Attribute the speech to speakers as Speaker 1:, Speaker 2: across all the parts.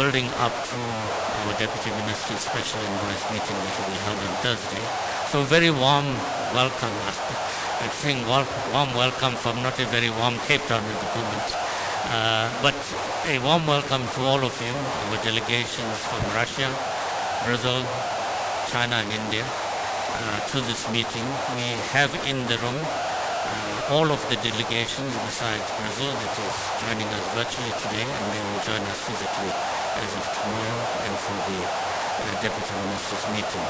Speaker 1: building up to our Deputy Minister's special envoy's meeting that will be held on Thursday. So very warm welcome. I think warm welcome from not a very warm Cape Town at the moment. But a warm welcome to all of you, our delegations from Russia, Brazil, China and India, to this meeting. We have in the room all of the delegations besides Brazil that is joining us virtually today, and they will join us physically as of tomorrow and for the Deputy Minister's meeting.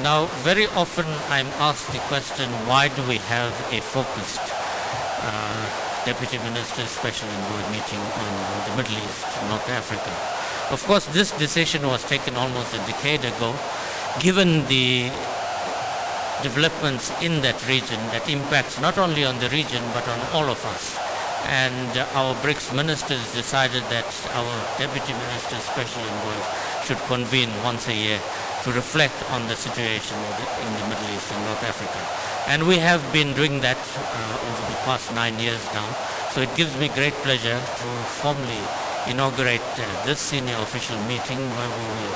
Speaker 1: Now, very often I'm asked the question, why do we have a focused Deputy Minister's special envoy meeting on the Middle East, North Africa? Of course, this decision was taken almost a decade ago, given the developments in that region that impacts not only on the region but on all of us. And our BRICS ministers decided that our Deputy Minister's special envoy should convene once a year to reflect on the situation in the Middle East and North Africa. And we have been doing that over the past 9 years now. So it gives me great pleasure to formally inaugurate this senior official meeting, where we will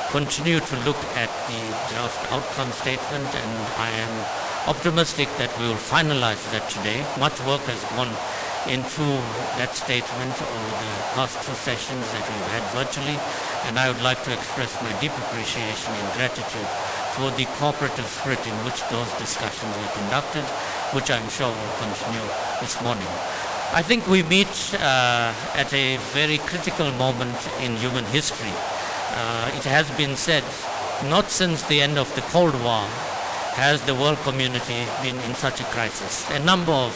Speaker 1: continue to look at the draft outcome statement, and I am optimistic that we will finalize that today. Much work has gone into that statement over the past 2 sessions that we've had virtually, and I would like to express my deep appreciation and gratitude for the cooperative spirit in which those discussions were conducted, which I'm sure will continue this morning. I think we meet at a very critical moment in human history. It has been said, not since the end of the Cold War has the world community been in such a crisis. A number of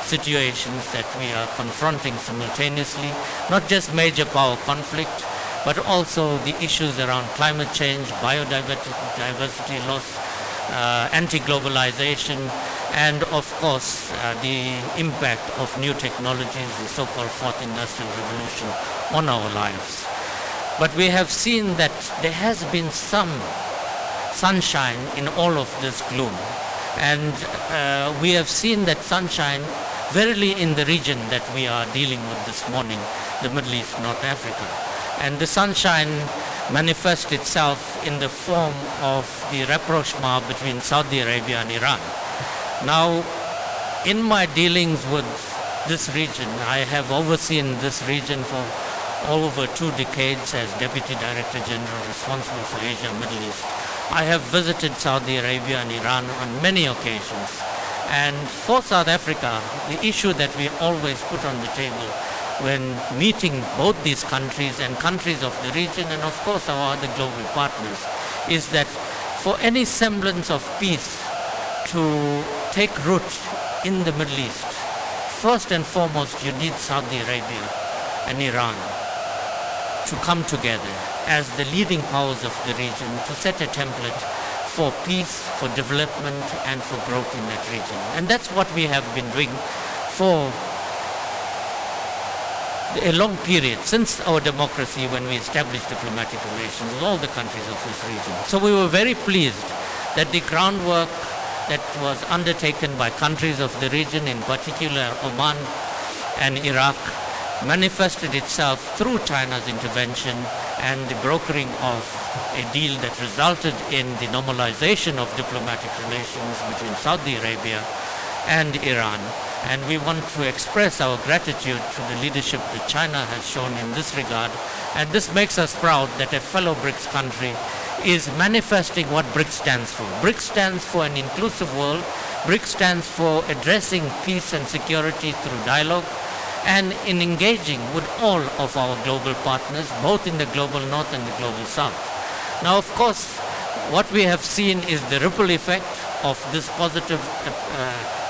Speaker 1: situations that we are confronting simultaneously, not just major power conflict, but also the issues around climate change, biodiversity loss, anti-globalization, and of course the impact of new technologies, the so-called Fourth Industrial Revolution, on our lives. But we have seen that there has been some sunshine in all of this gloom. And we have seen that sunshine verily in the region that we are dealing with this morning, the Middle East, North Africa. And the sunshine manifests itself in the form of the rapprochement between Saudi Arabia and Iran. Now, in my dealings with this region, I have overseen this region for over 2 decades as Deputy Director General responsible for Asia and Middle East. I have visited Saudi Arabia and Iran on many occasions. And for South Africa, the issue that we always put on the table when meeting both these countries and countries of the region, and of course our other global partners, is that for any semblance of peace to take root in the Middle East, first and foremost you need Saudi Arabia and Iran to come together as the leading powers of the region to set a template for peace, for development, and for growth in that region. And that's what we have been doing for a long period, since our democracy, when we established diplomatic relations with all the countries of this region. So we were very pleased that the groundwork that was undertaken by countries of the region, in particular Oman and Iraq, manifested itself through China's intervention and the brokering of a deal that resulted in the normalization of diplomatic relations between Saudi Arabia and Iran. And we want to express our gratitude to the leadership that China has shown in this regard. And this makes us proud that a fellow BRICS country is manifesting what BRICS stands for. BRICS stands for an inclusive world. BRICS stands for addressing peace and security through dialogue, and in engaging with all of our global partners, both in the global north and the global south. Now, of course, what we have seen is the ripple effect of this positive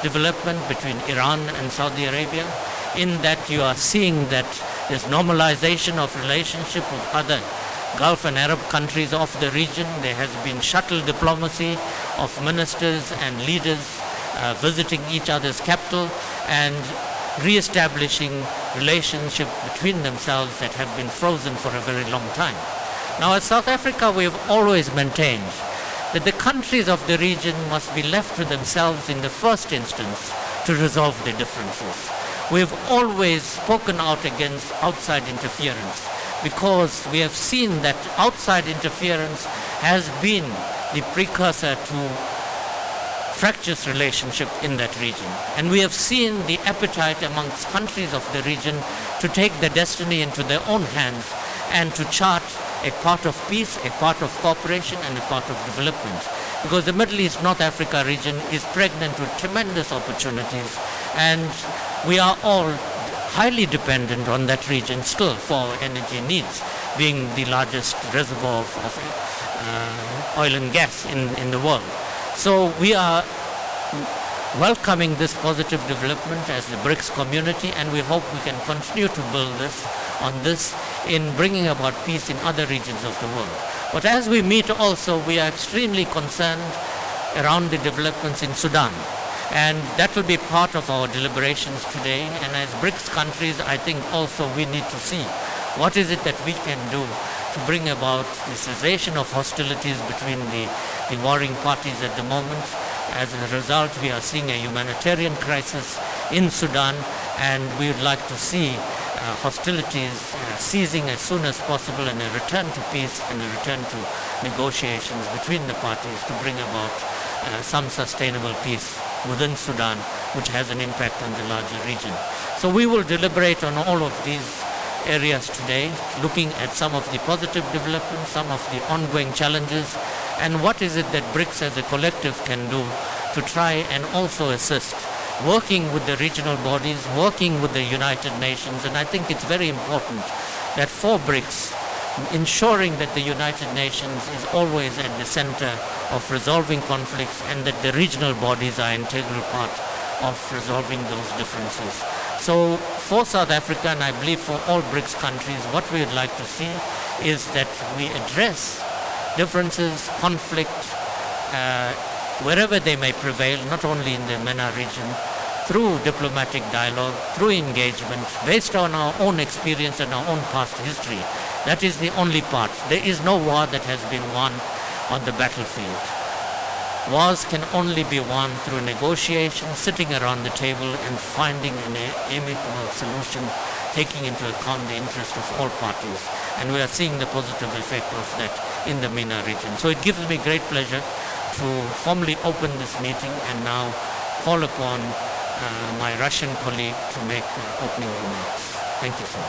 Speaker 1: development between Iran and Saudi Arabia, in that you are seeing that there's normalization of relationship with other Gulf and Arab countries of the region. There has been shuttle diplomacy of ministers and leaders visiting each other's capital and re-establishing relationship between themselves that have been frozen for a very long time. Now, as South Africa, we have always maintained that the countries of the region must be left to themselves in the first instance to resolve their differences. We have always spoken out against outside interference. because we have seen that outside interference has been the precursor to fractious relationship in that region. And we have seen the appetite amongst countries of the region to take their destiny into their own hands and to chart a path of peace, a path of cooperation, and a path of development. Because the Middle East, North Africa region is pregnant with tremendous opportunities, and we are all highly dependent on that region still for our energy needs, being the largest reservoir of oil and gas in the world. So we are welcoming this positive development as the BRICS community, and we hope we can continue to build on this in bringing about peace in other regions of the world. But as we meet also, we are extremely concerned around the developments in Sudan. And that will be part of our deliberations today. And as BRICS countries, I think also we need to see what is it that we can do to bring about the cessation of hostilities between the warring parties at the moment. As a result, we are seeing a humanitarian crisis in Sudan, and we would like to see hostilities ceasing as soon as possible, and a return to peace and a return to negotiations between the parties to bring about some sustainable peace within Sudan, which has an impact on the larger region. So we will deliberate on all of these areas today, looking at some of the positive developments, some of the ongoing challenges, and what is it that BRICS as a collective can do to try and also assist, working with the regional bodies, working with the United Nations. And I think it's very important that for BRICS, ensuring that the United Nations is always at the center of resolving conflicts, and that the regional bodies are an integral part of resolving those differences. So for South Africa, and I believe for all BRICS countries, what we would like to see is that we address differences, conflict, wherever they may prevail, not only in the MENA region, through diplomatic dialogue, through engagement, based on our own experience and our own past history. That is the only path. There is no war that has been won on the battlefield. Wars can only be won through negotiation, sitting around the table and finding an amicable solution, taking into account the interest of all parties. And we are seeing the positive effect of that in the MENA region. So it gives me great pleasure to formally open this meeting and now call upon my Russian colleague to make opening remarks. Thank you, sir.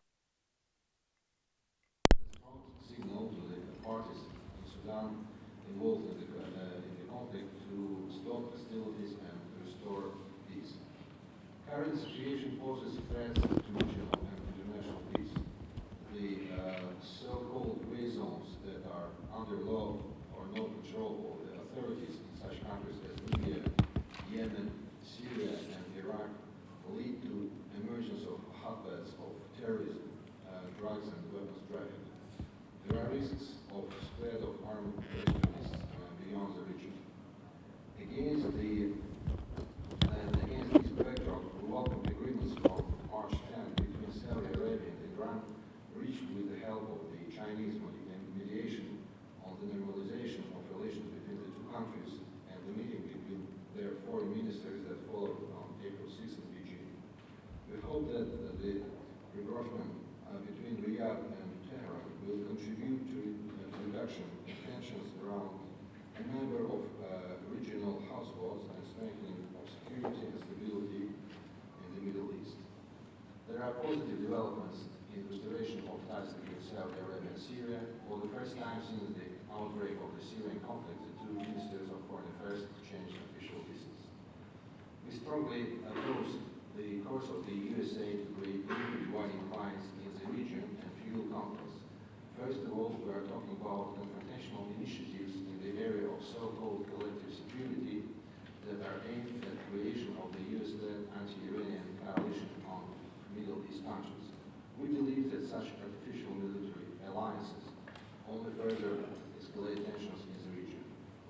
Speaker 2: Signal to the parties in Sudan involved in the conflict to stop hostilities and restore peace. Current situation poses threats to regional and international peace. The so-called gray zones that are under law or no control of the authorities in such countries as Libya, Yemen, Syria, and Iraq lead to emergence of hotbeds of terrorism, drugs, and weapons trafficking. There are risks of spread of armed extremists beyond the region. Against this backdrop, we welcome agreements from March 10 between Saudi Arabia and Iran, reached with the help of the Chinese mediation on the normalization of relations between the two countries, and the meeting between their foreign ministers that followed on April 6 in Beijing. We hope that the rapprochement between Riyadh and Tehran will contribute to reduction in tensions around a number of regional hotspots and strengthening of security and stability in the Middle East. There are positive developments in restoration of ties between Saudi Arabia and Syria. For the first time since the outbreak of the Syrian conflict, the two ministers of foreign affairs exchanged official visits. We strongly oppose the course of the USA to create new dividing lines in the region and fuel conflicts. First of all, we are talking about confrontational initiatives in the area of so-called collective security that are aimed at creation of the US-led anti-Iranian coalition on Middle East countries. We believe that such artificial military alliances only further escalate tensions in the region.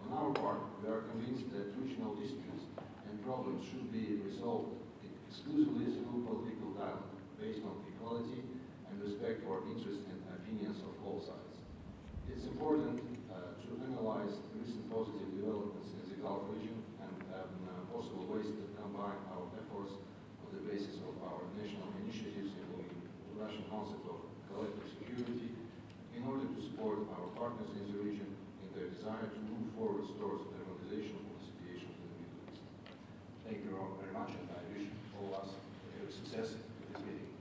Speaker 2: On our part, we are convinced that regional disputes and problems should be resolved exclusively through political dialogue, based on equality and respect for interests and opinions of all sides. It's important to analyze recent positive developments in the Gulf region and possible ways to combine our efforts on the basis of our national initiatives involving the Russian concept of collective security support our partners in the region in their desire to move forward towards normalization of the situation in the Middle East. Thank you all very much, and I wish all of us success with this meeting.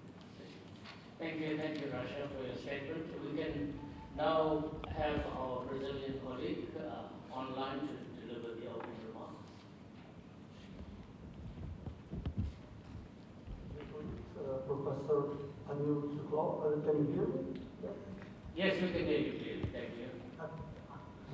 Speaker 2: Thank you.
Speaker 3: Thank you, Russia, for your statement. We can now have our Brazilian colleague online to deliver the opening remarks.
Speaker 4: Professor AMB Sooklal, can you hear me?
Speaker 3: Yes, we can hear you clearly. Thank you.
Speaker 4: Thank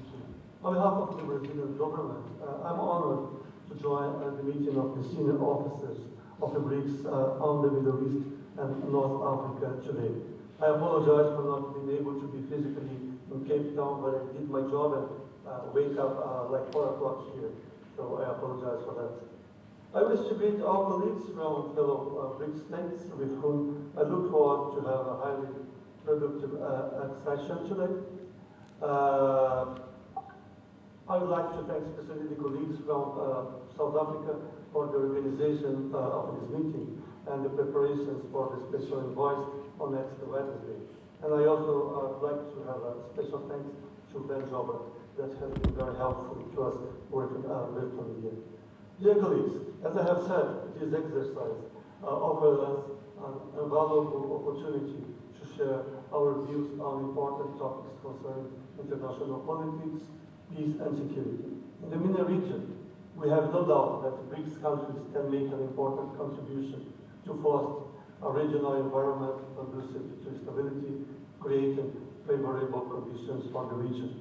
Speaker 4: you. On behalf of the Brazilian government, I'm honored to join the meeting of the senior officers of the BRICS on the Middle East and North Africa today. I apologize for not being able to be physically in Cape Town, but I did my job and wake up like 4 o'clock here, so I apologize for that. I wish to greet our colleagues from fellow BRICS states with whom I look forward to have a highly productive session today. I would like to thank especially the colleagues from South Africa for the organization of this meeting and the preparations for the special envoys on next Wednesday. And I also would like to have a special thanks to Ben Jobber that has been very helpful to us working virtually here. Dear colleagues, as I have said, this exercise offers us a valuable opportunity to share our views on important topics concerning international politics, peace and security. In the MENA region, we have no doubt that BRICS countries can make an important contribution to foster a regional environment conducive to stability, creating favorable conditions for the region.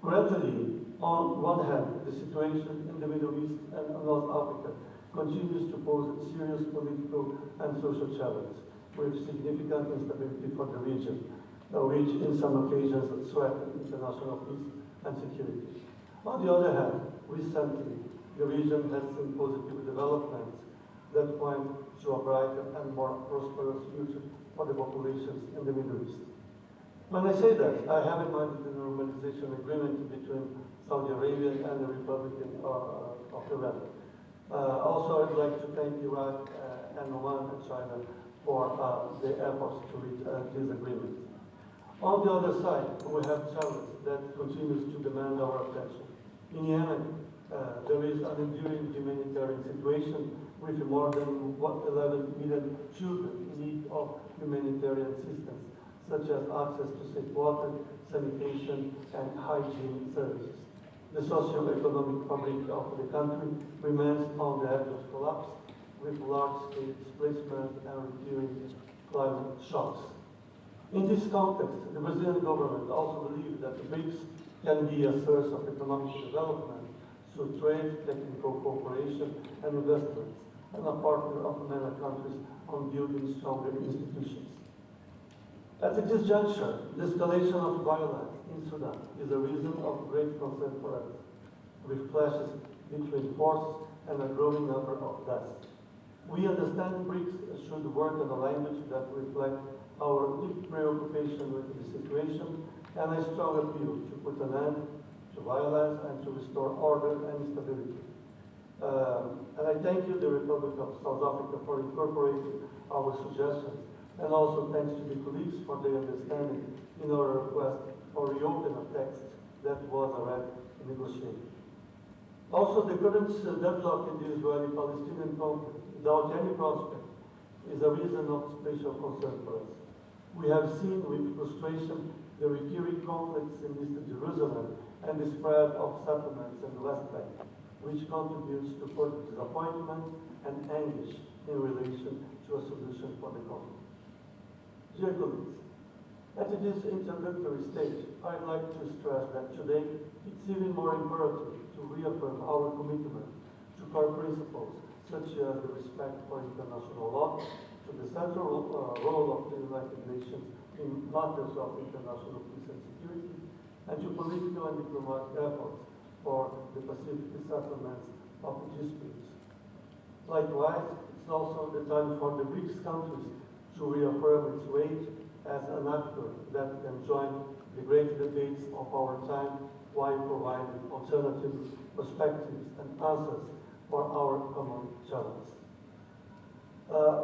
Speaker 4: Currently, on one hand, the situation in the Middle East and North Africa continues to pose serious political and social challenges, with significant instability for the region, which in some occasions threaten international peace and security. On the other hand, recently, the region has seen positive developments that point to a brighter and more prosperous future for the populations in the Middle East. When I say that, I have in mind the normalization agreement between Saudi Arabia and the Republic of Iran. Also, I'd like to thank Iraq and Oman and China for the efforts to reach this agreement. On the other side, we have challenges that continues to demand our attention. In Yemen, there is an enduring humanitarian situation with more than 11 million children in need of humanitarian assistance, such as access to safe water, sanitation, and hygiene services. The socio-economic fabric of the country remains on the edge of collapse, with large-scale displacement and recurring climate shocks. In this context, the Brazilian government also believes that the BRICS can be a source of economic development through trade, technical cooperation, and investments, and a partner of MENA countries on building stronger institutions. At this juncture, the escalation of violence in Sudan is a reason of great concern for us, with clashes between forces and a growing number of deaths. We understand BRICS should work in a language that reflects our deep preoccupation with the situation and a strong appeal to put an end to violence and to restore order and stability. And I thank you, the Republic of South Africa, for incorporating our suggestions, and also thanks to the colleagues for their understanding in our request for reopen a text that was already negotiated. Also, the current deadlock in the Israeli-Palestinian conflict, without any prospect, is a reason of special concern for us. We have seen with frustration the recurring conflicts in East Jerusalem and the spread of settlements in the West Bank, which contributes to further disappointment and anguish in relation to a solution for the conflict. Dear colleagues, at this introductory stage, I'd like to stress that today it's even more imperative to reaffirm our commitment to core principles such as the respect for international law, to the central role of the United Nations in matters of international peace and security, and to political and diplomatic efforts for the pacific settlements of disputes. Likewise, it's also the time for the BRICS countries to reaffirm its weight as an actor that can join the great debates of our time while providing alternative perspectives and answers for our common challenges.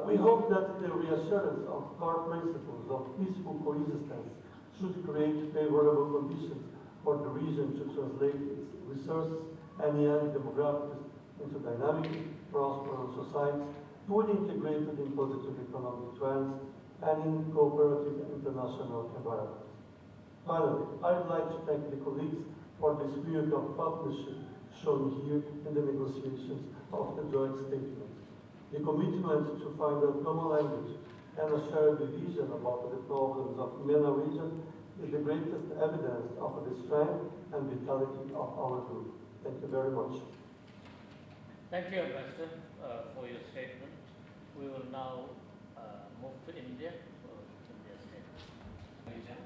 Speaker 4: We hope that the reassurance of core principles of peaceful coexistence should create favorable conditions for the region to translate its resources and young demographics into dynamic, prosperous societies, fully integrated in positive economic trends and in cooperative international environments. Finally, I would like to thank the colleagues for the spirit of partnership shown here in the negotiations of the joint statement. The commitment to find a common language and a shared vision about the problems of MENA region is the greatest evidence of the strength and vitality of our group. Thank you very much.
Speaker 3: Thank you, Ambassador, for your statement. We will now move to India for India's statement.
Speaker 5: Region.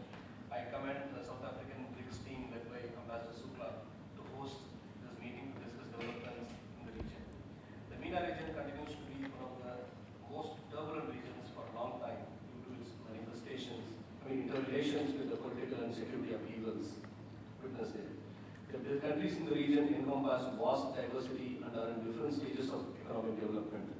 Speaker 5: I commend the South African BRICS team led by Ambassador Sooklal to host this meeting to discuss developments in the region. The MENA region continues to be one of the most turbulent regions for a long time due to its interrelations with the political and security upheavals witnessed there. The countries in the region encompass vast diversity and are in different stages of economic development.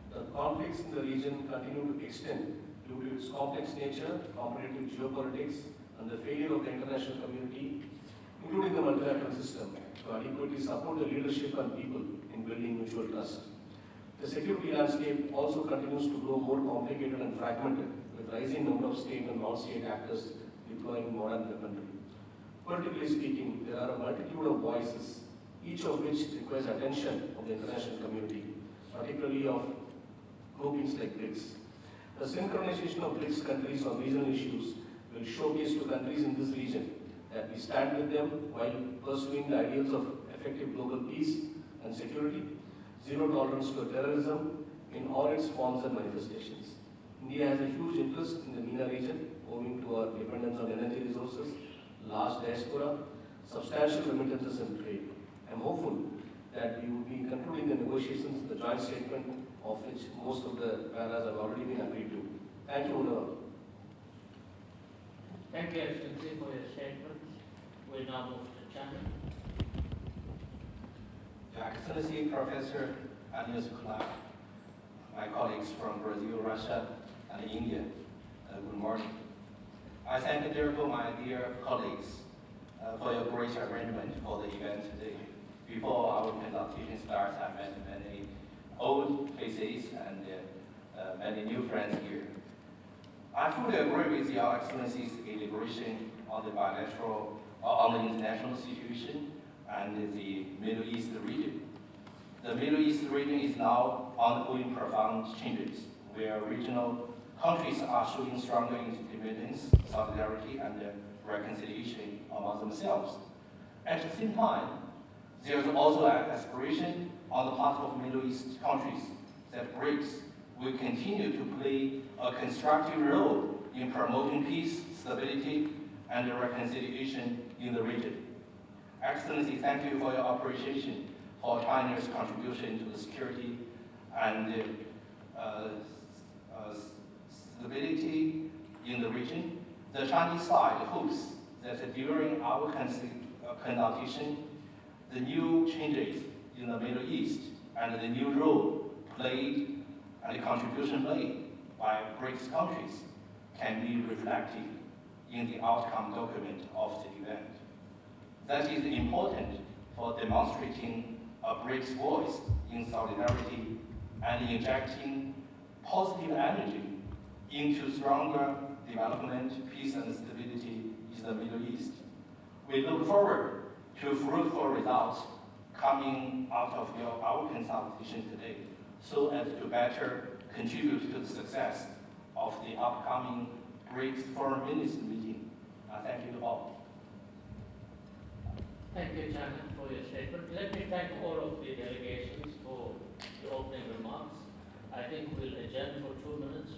Speaker 5: The conflicts in the region continue to extend due to its complex nature, competitive geopolitics, and the failure of the international community, including the multilateral system, to adequately support the leadership and people in building mutual trust. The security landscape also continues to grow more complicated and fragmented, with rising number of state and non-state actors deploying modern weaponry. Politically speaking, there are a multitude of voices, each of which requires attention of the international community, particularly of groupings like BRICS. The synchronization of BRICS countries on regional issues will showcase to countries in this region that we stand with them while pursuing the ideals of effective global peace and security, zero tolerance to terrorism in all its forms and manifestations. India has a huge interest in the MENA region owing to our dependence on energy resources, large diaspora, substantial remittances and trade. I am hopeful that we will be concluding the negotiations, the joint statement of which most of the paras have already been agreed to. Thank you, Ulla.
Speaker 3: Thank you, Excellency, for your statement. We now move to China.
Speaker 6: Your Excellency, Professor AMB Sooklal, my colleagues from Brazil, Russia, and India, good morning. I thank therefore my dear colleagues for your great arrangement for the event today. Before our presentation starts, I met many old faces and many new friends here. I fully agree with Your Excellency's elaboration on the bilateral, on the international situation and the Middle East region. The Middle East region is now undergoing profound changes, where regional countries are showing stronger independence, solidarity, and reconciliation among themselves. At the same time, there is also an aspiration on the part of Middle East countries that BRICS will continue to play a constructive role in promoting peace, stability, and reconciliation in the region. Excellency, thank you for your appreciation for China's contribution to the security and stability in the region. The Chinese side hopes that during our consultation, the new changes in the Middle East and the new role played and the contribution made by BRICS countries can be reflected in the outcome document of the event. That is important for demonstrating a BRICS voice in solidarity and injecting positive energy into stronger development, peace, and stability in the Middle East. We look forward to fruitful results coming out of our consultation today, so as to better contribute to the success of the upcoming BRICS Foreign Ministers meeting. Thank you to all.
Speaker 3: Thank you, Chairman, for your statement. Let me thank all of the delegations for the opening remarks. I think we'll adjourn for 2 minutes